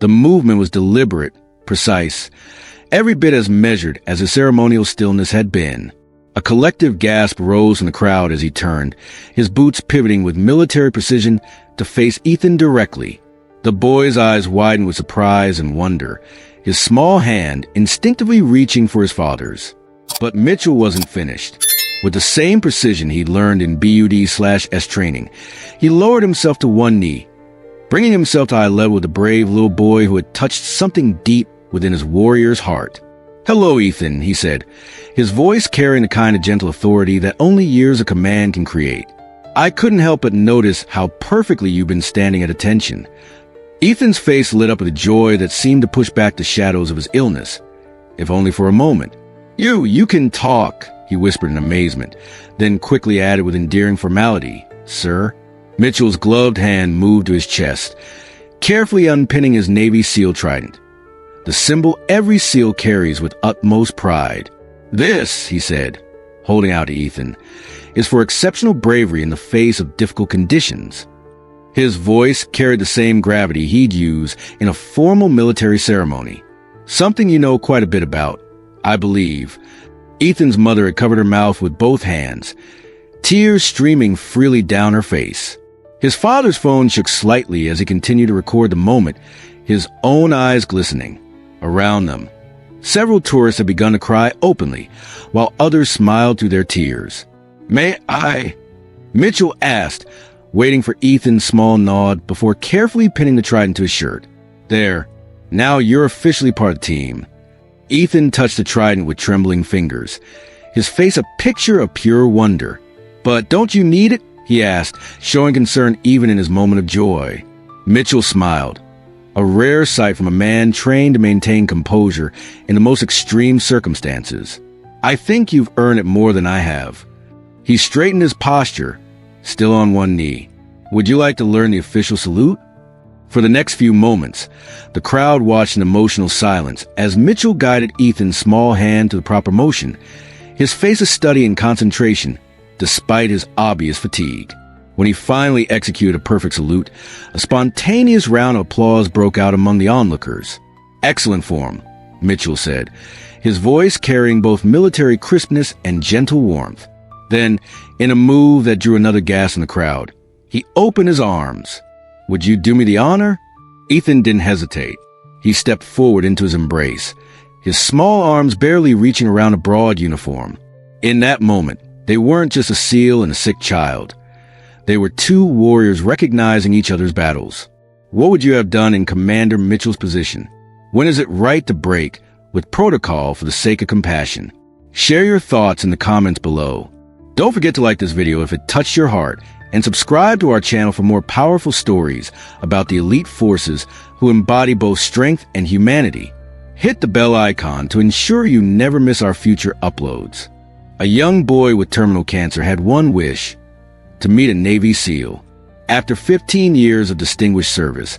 The movement was deliberate, precise, every bit as measured as the ceremonial stillness had been. A collective gasp rose from the crowd as he turned, his boots pivoting with military precision to face Ethan directly. The boy's eyes widened with surprise and wonder, his small hand instinctively reaching for his father's. But Mitchell wasn't finished. With the same precision he'd learned in BUD/S training, he lowered himself to one knee, bringing himself to eye level with the brave little boy who had touched something deep within his warrior's heart. "Hello, Ethan," he said, his voice carrying the kind of gentle authority that only years of command can create. "I couldn't help but notice how perfectly you've been standing at attention." Ethan's face lit up with a joy that seemed to push back the shadows of his illness, if only for a moment. You can talk," he whispered in amazement, then quickly added with endearing formality, "Sir." Mitchell's gloved hand moved to his chest, carefully unpinning his Navy SEAL trident, the symbol every SEAL carries with utmost pride. "This," he said, holding out to Ethan, "is for exceptional bravery in the face of difficult conditions." His voice carried the same gravity he'd use in a formal military ceremony. "Something you know quite a bit about, I believe." Ethan's mother had covered her mouth with both hands, tears streaming freely down her face. His father's phone shook slightly as he continued to record the moment, his own eyes glistening. Around them, several tourists had begun to cry openly, while others smiled through their tears. "May I?" Mitchell asked, waiting for Ethan's small nod before carefully pinning the trident to his shirt. "There, now you're officially part of the team." Ethan touched the trident with trembling fingers, his face a picture of pure wonder. "But don't you need it?" he asked, showing concern even in his moment of joy. Mitchell smiled, a rare sight from a man trained to maintain composure in the most extreme circumstances. "I think you've earned it more than I have." He straightened his posture, still on one knee. "Would you like to learn the official salute?" For the next few moments, the crowd watched in emotional silence as Mitchell guided Ethan's small hand to the proper motion, his face a study in concentration, despite his obvious fatigue. When he finally executed a perfect salute, a spontaneous round of applause broke out among the onlookers. "Excellent form," Mitchell said, his voice carrying both military crispness and gentle warmth. Then, in a move that drew another gasp in the crowd, he opened his arms. "Would you do me the honor?" Ethan didn't hesitate. He stepped forward into his embrace, his small arms barely reaching around a broad uniform. In that moment, they weren't just a SEAL and a sick child. They were two warriors recognizing each other's battles. What would you have done in Commander Mitchell's position? When is it right to break with protocol for the sake of compassion? Share your thoughts in the comments below. Don't forget to like this video if it touched your heart, and subscribe to our channel for more powerful stories about the elite forces who embody both strength and humanity. Hit the bell icon to ensure you never miss our future uploads. A young boy with terminal cancer had one wish: to meet a Navy SEAL. After 15 years of distinguished service,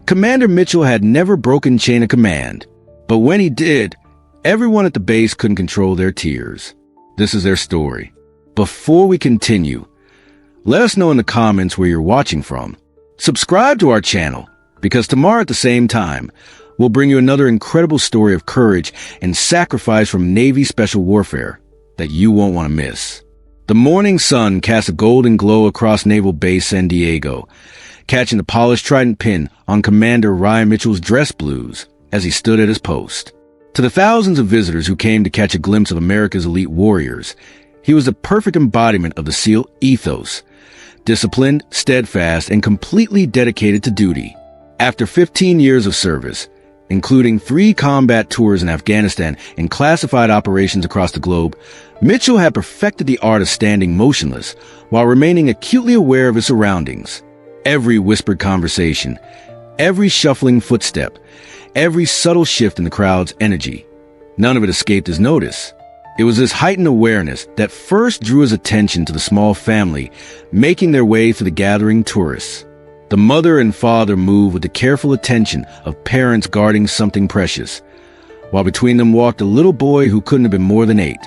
Commander Mitchell had never broken chain of command. But when he did, everyone at the base couldn't control their tears. This is their story. Before we continue, let us know in the comments where you're watching from. Subscribe to our channel, because tomorrow at the same time, we'll bring you another incredible story of courage and sacrifice from Navy Special Warfare that you won't want to miss. The morning sun cast a golden glow across Naval Base San Diego, catching the polished trident pin on Commander Ryan Mitchell's dress blues as he stood at his post. To the thousands of visitors who came to catch a glimpse of America's elite warriors, he was the perfect embodiment of the SEAL ethos: disciplined, steadfast, and completely dedicated to duty. After 15 years of service, including 3 combat tours in Afghanistan and classified operations across the globe, Mitchell had perfected the art of standing motionless while remaining acutely aware of his surroundings. Every whispered conversation, every shuffling footstep, every subtle shift in the crowd's energy, none of it escaped his notice. It was this heightened awareness that first drew his attention to the small family making their way through the gathering tourists. The mother and father moved with the careful attention of parents guarding something precious, while between them walked a little boy who couldn't have been more than 8.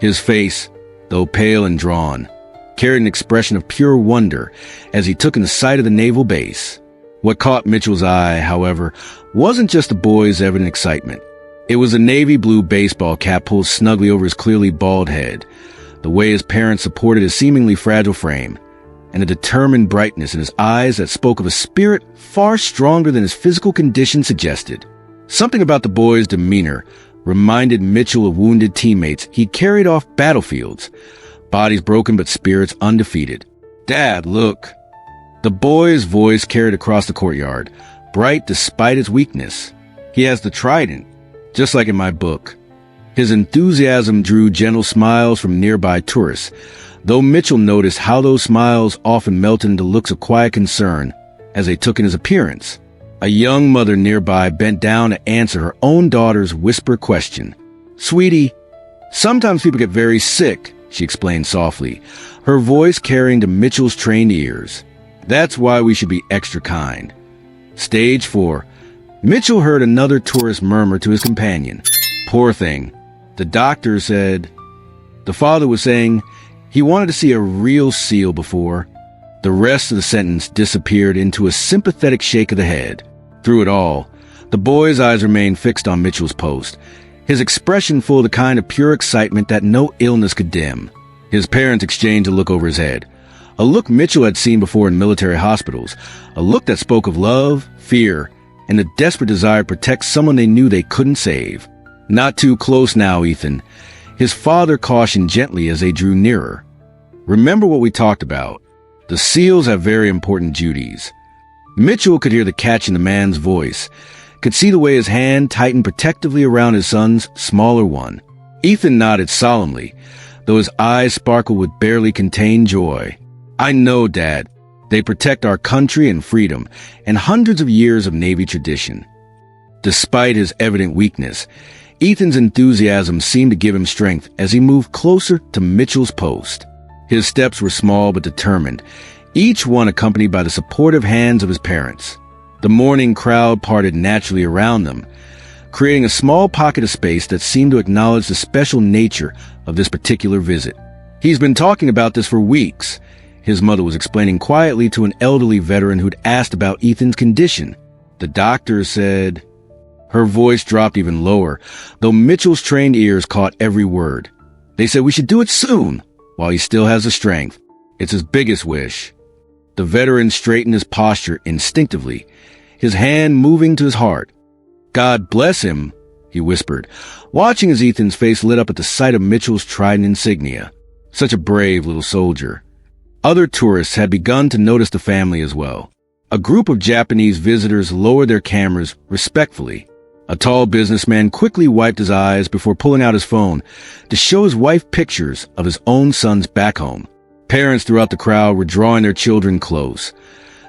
His face, though pale and drawn, carried an expression of pure wonder as he took in the sight of the naval base. What caught Mitchell's eye, however, wasn't just the boy's evident excitement. It was a navy blue baseball cap pulled snugly over his clearly bald head, the way his parents supported his seemingly fragile frame, and a determined brightness in his eyes that spoke of a spirit far stronger than his physical condition suggested. Something about the boy's demeanor reminded Mitchell of wounded teammates he'd carried off battlefields, bodies broken but spirits undefeated. "Dad, look." The boy's voice carried across the courtyard, bright despite its weakness. "He has the trident, just like in my book." His enthusiasm drew gentle smiles from nearby tourists, though Mitchell noticed how those smiles often melted into looks of quiet concern as they took in his appearance. A young mother nearby bent down to answer her own daughter's whisper question. "Sweetie, sometimes people get very sick," she explained softly, her voice carrying to Mitchell's trained ears. "That's why we should be extra kind." Stage 4. Mitchell heard another tourist murmur to his companion. "Poor thing. The doctor said..." The father was saying he wanted to see a real seal before. The rest of the sentence disappeared into a sympathetic shake of the head. Through it all, the boy's eyes remained fixed on Mitchell's post, his expression full of the kind of pure excitement that no illness could dim. His parents exchanged a look over his head, a look Mitchell had seen before in military hospitals, a look that spoke of love, fear, and the desperate desire to protect someone they knew they couldn't save. "Not too close now, Ethan," his father cautioned gently as they drew nearer. "Remember what we talked about. The SEALs have very important duties." Mitchell could hear the catch in the man's voice, could see the way his hand tightened protectively around his son's smaller one. Ethan nodded solemnly, though his eyes sparkled with barely contained joy. "I know, Dad. They protect our country and freedom, and hundreds of years of Navy tradition." Despite his evident weakness, Ethan's enthusiasm seemed to give him strength as he moved closer to Mitchell's post. His steps were small but determined, each one accompanied by the supportive hands of his parents. The morning crowd parted naturally around them, creating a small pocket of space that seemed to acknowledge the special nature of this particular visit. "He's been talking about this for weeks," his mother was explaining quietly to an elderly veteran who'd asked about Ethan's condition. "The doctor said..." Her voice dropped even lower, though Mitchell's trained ears caught every word. "They said we should do it soon, while he still has the strength. It's his biggest wish." The veteran straightened his posture instinctively, his hand moving to his heart. "God bless him," he whispered, watching as Ethan's face lit up at the sight of Mitchell's trident insignia. Such a brave little soldier. Other tourists had begun to notice the family as well. A group of Japanese visitors lowered their cameras respectfully. A tall businessman quickly wiped his eyes before pulling out his phone to show his wife pictures of his own sons back home. Parents throughout the crowd were drawing their children close,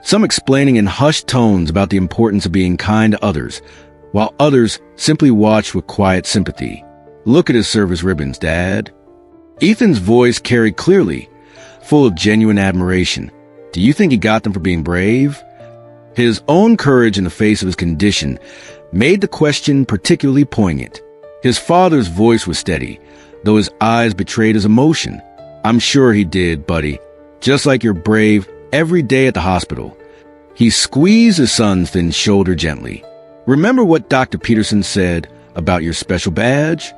some explaining in hushed tones about the importance of being kind to others, while others simply watched with quiet sympathy. "Look at his service ribbons, Dad." Ethan's voice carried clearly, full of genuine admiration. "Do you think he got them for being brave?" His own courage in the face of his condition made the question particularly poignant. His father's voice was steady, though his eyes betrayed his emotion. "I'm sure he did, buddy. Just like you're brave every day at the hospital." He squeezed his son's thin shoulder gently. "Remember what Dr. Peterson said about your special badge?"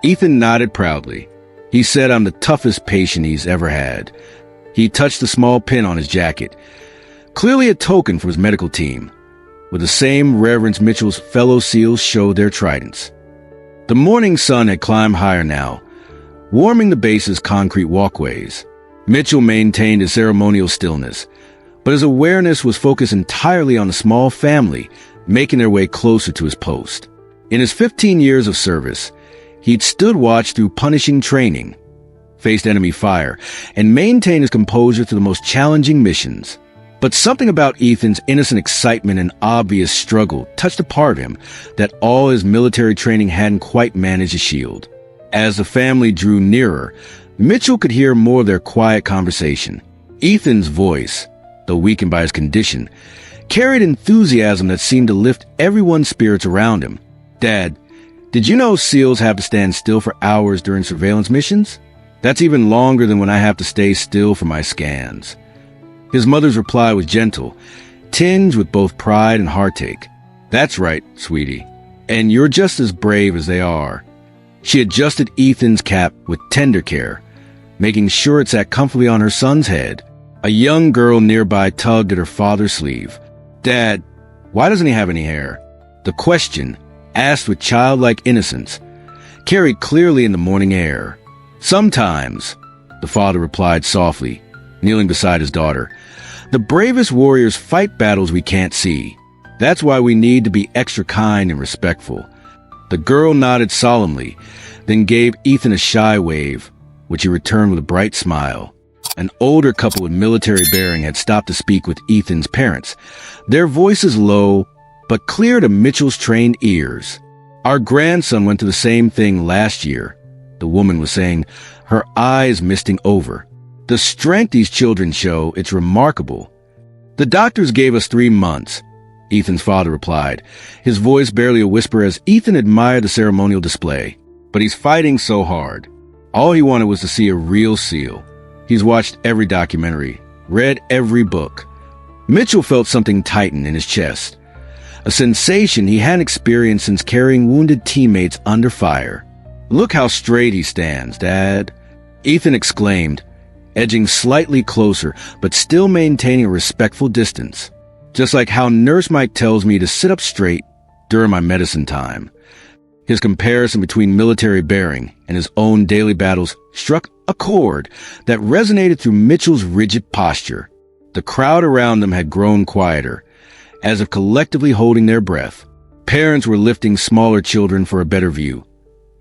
Ethan nodded proudly. "He said I'm the toughest patient he's ever had." He touched the small pin on his jacket, clearly a token from his medical team. With the same reverence, Mitchell's fellow SEALs showed their tridents. The morning sun had climbed higher now, warming the base's concrete walkways. Mitchell maintained his ceremonial stillness, but his awareness was focused entirely on the small family making their way closer to his post. In his 15 years of service, he'd stood watch through punishing training, faced enemy fire, and maintained his composure through the most challenging missions. But something about Ethan's innocent excitement and obvious struggle touched a part of him that all his military training hadn't quite managed to shield. As the family drew nearer, Mitchell could hear more of their quiet conversation. Ethan's voice, though weakened by his condition, carried enthusiasm that seemed to lift everyone's spirits around him. "Dad, did you know SEALs have to stand still for hours during surveillance missions? That's even longer than when I have to stay still for my scans." His mother's reply was gentle, tinged with both pride and heartache. "That's right, sweetie. And you're just as brave as they are." She adjusted Ethan's cap with tender care, making sure it sat comfortably on her son's head. A young girl nearby tugged at her father's sleeve. "Dad, why doesn't he have any hair?" The question, asked with childlike innocence, carried clearly in the morning air. "Sometimes," the father replied softly, kneeling beside his daughter. "The bravest warriors fight battles we can't see. That's why we need to be extra kind and respectful." The girl nodded solemnly, then gave Ethan a shy wave, which he returned with a bright smile. An older couple with military bearing had stopped to speak with Ethan's parents, their voices low, but clear to Mitchell's trained ears. "Our grandson went through the same thing last year," the woman was saying, her eyes misting over. "The strength these children show, it's remarkable." "The doctors gave us 3 months," Ethan's father replied, his voice barely a whisper as Ethan admired the ceremonial display. "But he's fighting so hard. All he wanted was to see a real SEAL. He's watched every documentary, read every book." Mitchell felt something tighten in his chest, a sensation he hadn't experienced since carrying wounded teammates under fire. "Look how straight he stands, Dad," Ethan exclaimed, edging slightly closer but still maintaining a respectful distance. "Just like how Nurse Mike tells me to sit up straight during my medicine time." His comparison between military bearing and his own daily battles struck a chord that resonated through Mitchell's rigid posture. The crowd around them had grown quieter, as if collectively holding their breath. Parents were lifting smaller children for a better view.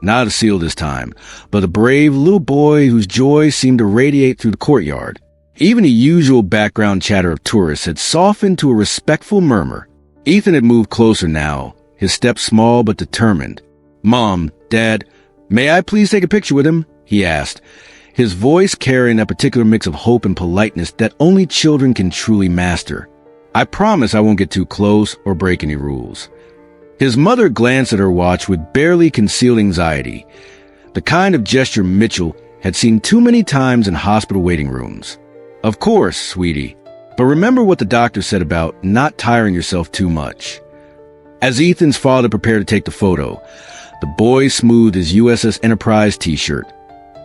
Not a SEAL this time, but a brave little boy whose joy seemed to radiate through the courtyard. Even the usual background chatter of tourists had softened to a respectful murmur. Ethan had moved closer now, his steps small but determined. "Mom, Dad, may I please take a picture with him?" he asked, his voice carrying that particular mix of hope and politeness that only children can truly master. "I promise I won't get too close or break any rules." His mother glanced at her watch with barely concealed anxiety, the kind of gesture Mitchell had seen too many times in hospital waiting rooms. "Of course, sweetie, but remember what the doctor said about not tiring yourself too much." As Ethan's father prepared to take the photo, the boy smoothed his USS Enterprise t-shirt,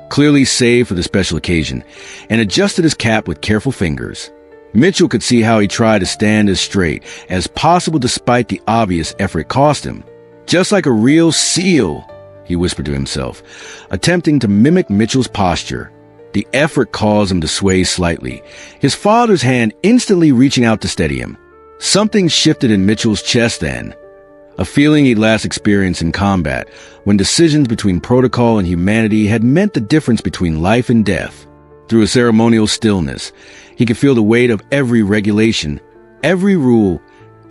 clearly saved for the special occasion, and adjusted his cap with careful fingers. Mitchell could see how he tried to stand as straight as possible despite the obvious effort it cost him. "Just like a real SEAL," he whispered to himself, attempting to mimic Mitchell's posture. The effort caused him to sway slightly, his father's hand instantly reaching out to steady him. Something shifted in Mitchell's chest then, a feeling he'd last experienced in combat, when decisions between protocol and humanity had meant the difference between life and death. Through a ceremonial stillness, he could feel the weight of every regulation, every rule,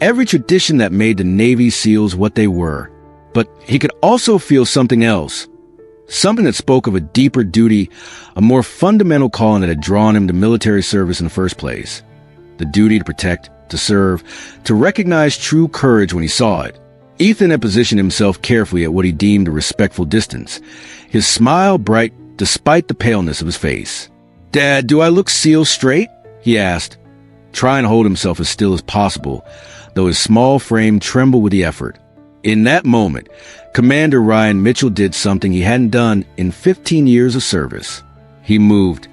every tradition that made the Navy SEALs what they were. But he could also feel something else, something that spoke of a deeper duty, a more fundamental calling that had drawn him to military service in the first place. The duty to protect, to serve, to recognize true courage when he saw it. Ethan had positioned himself carefully at what he deemed a respectful distance, his smile bright despite the paleness of his face. "Dad, do I look SEAL straight?" he asked, trying to hold himself as still as possible, though his small frame trembled with the effort. In that moment, Commander Ryan Mitchell did something he hadn't done in 15 years of service. He moved